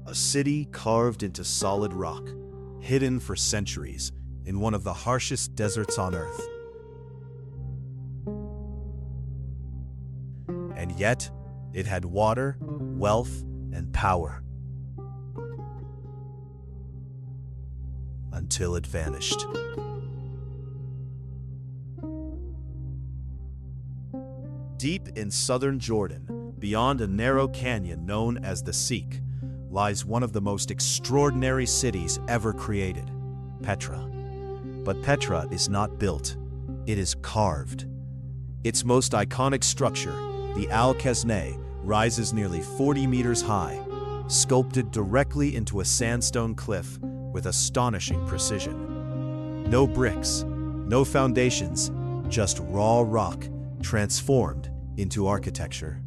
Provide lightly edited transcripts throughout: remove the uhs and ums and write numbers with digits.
A city carved into solid rock, hidden for centuries in one of the harshest deserts on Earth. And yet, it had water, wealth, and power. Until it vanished. Deep in southern Jordan, beyond a narrow canyon known as the Sheikh, lies one of the most extraordinary cities ever created, Petra. But Petra is not built, it is carved. Its most iconic structure, the Al-Khazneh, rises nearly 40 meters high, sculpted directly into a sandstone cliff with astonishing precision. No bricks, no foundations, just raw rock transformed into architecture.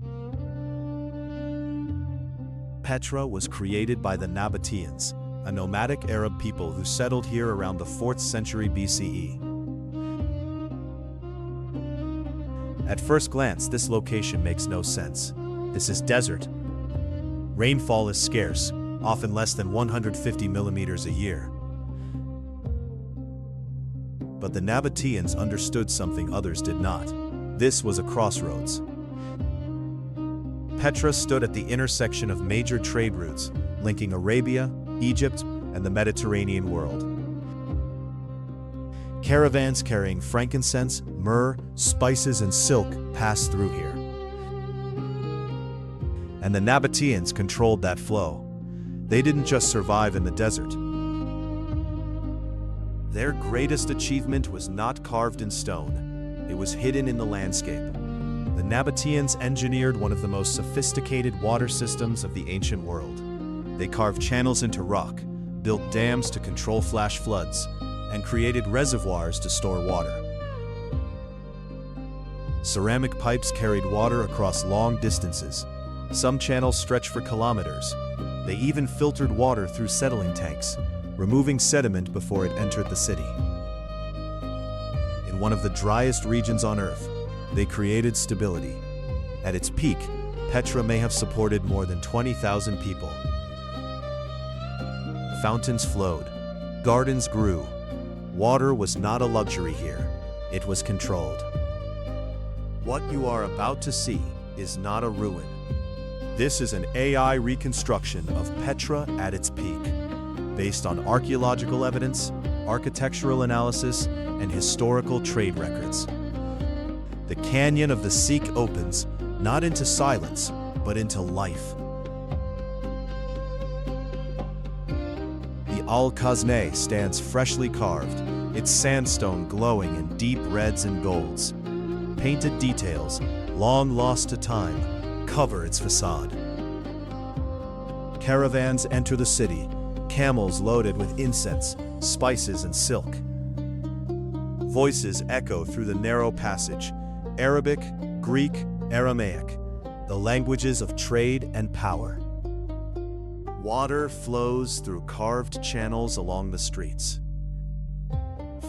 Petra was created by the Nabataeans, a nomadic Arab people who settled here around the 4th century BCE. At first glance, this location makes no sense. This is desert. Rainfall is scarce, often less than 150 millimeters a year. But the Nabataeans understood something others did not. This was a crossroads. Petra stood at the intersection of major trade routes, linking Arabia, Egypt, and the Mediterranean world. Caravans carrying frankincense, myrrh, spices, and silk passed through here. And the Nabataeans controlled that flow. They didn't just survive in the desert. Their greatest achievement was not carved in stone. It was hidden in the landscape. The Nabataeans engineered one of the most sophisticated water systems of the ancient world. They carved channels into rock, built dams to control flash floods, and created reservoirs to store water. Ceramic pipes carried water across long distances. Some channels stretched for kilometers. They even filtered water through settling tanks, removing sediment before it entered the city. In one of the driest regions on Earth, they created stability. At its peak, Petra may have supported more than 20,000 people. Fountains flowed, gardens grew. Water was not a luxury here, it was controlled. What you are about to see is not a ruin. This is an AI reconstruction of Petra at its peak, based on archaeological evidence, architectural analysis, and historical trade records. The canyon of the Sheikh opens, not into silence, but into life. The Al-Khazneh stands freshly carved, its sandstone glowing in deep reds and golds. Painted details, long lost to time, cover its facade. Caravans enter the city, camels loaded with incense, spices, and silk. Voices echo through the narrow passage, Arabic, Greek, Aramaic, the languages of trade and power. Water flows through carved channels along the streets.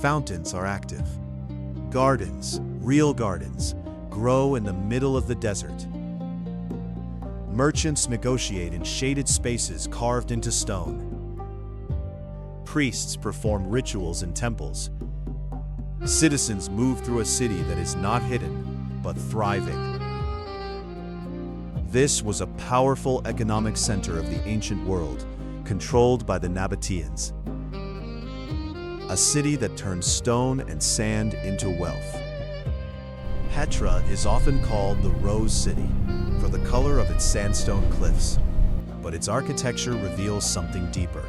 Fountains are active. Gardens, real gardens, grow in the middle of the desert. Merchants negotiate in shaded spaces carved into stone. Priests perform rituals in temples. Citizens move through a city that is not hidden, but thriving. This was a powerful economic center of the ancient world, controlled by the Nabataeans. A city that turned stone and sand into wealth. Petra is often called the Rose City for the color of its sandstone cliffs, but its architecture reveals something deeper.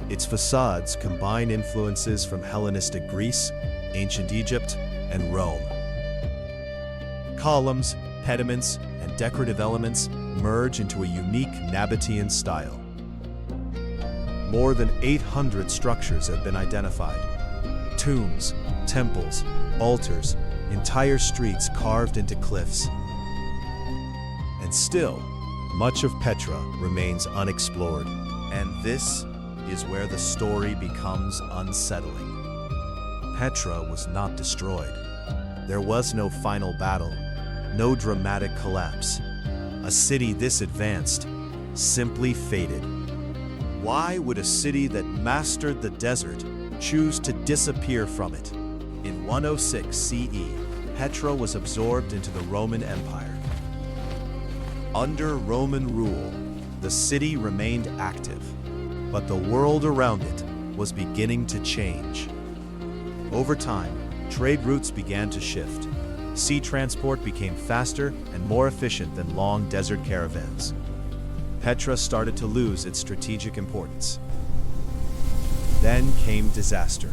Its facades combine influences from Hellenistic Greece, ancient Egypt, and Rome. Columns, pediments, and decorative elements merge into a unique Nabataean style. More than 800 structures have been identified. Tombs, temples, altars, entire streets carved into cliffs. And still, much of Petra remains unexplored. And this is where the story becomes unsettling. Petra was not destroyed. There was no final battle, no dramatic collapse. A city this advanced, simply faded. Why would a city that mastered the desert choose to disappear from it? In 106 CE, Petra was absorbed into the Roman Empire. Under Roman rule, the city remained active, but the world around it was beginning to change. Over time, trade routes began to shift. Sea transport became faster and more efficient than long desert caravans. Petra started to lose its strategic importance. Then came disaster.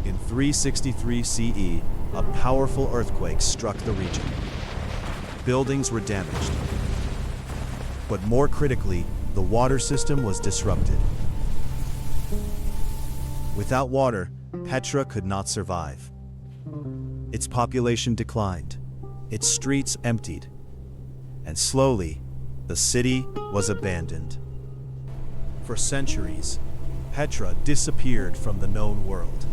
In 363 CE, a powerful earthquake struck the region. Buildings were damaged. But more critically, the water system was disrupted. Without water, Petra could not survive. Its population declined, its streets emptied, and slowly, the city was abandoned. For centuries, Petra disappeared from the known world.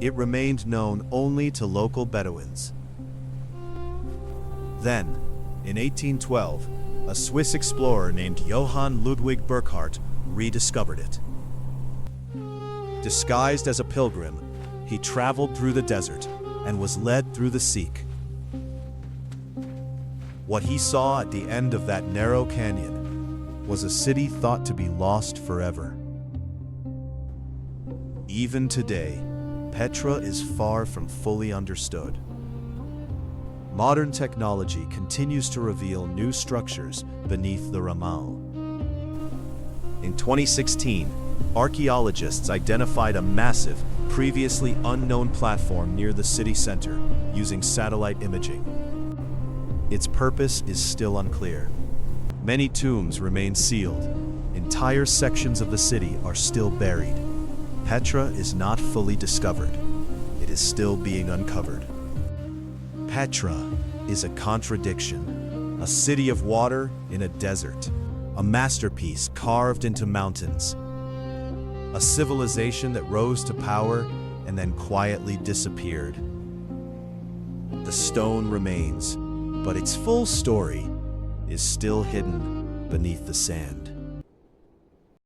It remained known only to local Bedouins. Then, in 1812, a Swiss explorer named Johann Ludwig Burckhardt rediscovered it. Disguised as a pilgrim, he traveled through the desert and was led through the Sikh. What he saw at the end of that narrow canyon was a city thought to be lost forever. Even today, Petra is far from fully understood. Modern technology continues to reveal new structures beneath the Ramal. In 2016, archaeologists identified a massive, previously unknown platform near the city center using satellite imaging. Its purpose is still unclear. Many tombs remain sealed. Entire sections of the city are still buried. Petra is not fully discovered. It is still being uncovered. Petra is a contradiction, a city of water in a desert, a masterpiece carved into mountains, a civilization that rose to power and then quietly disappeared. The stone remains, but its full story is still hidden beneath the sand.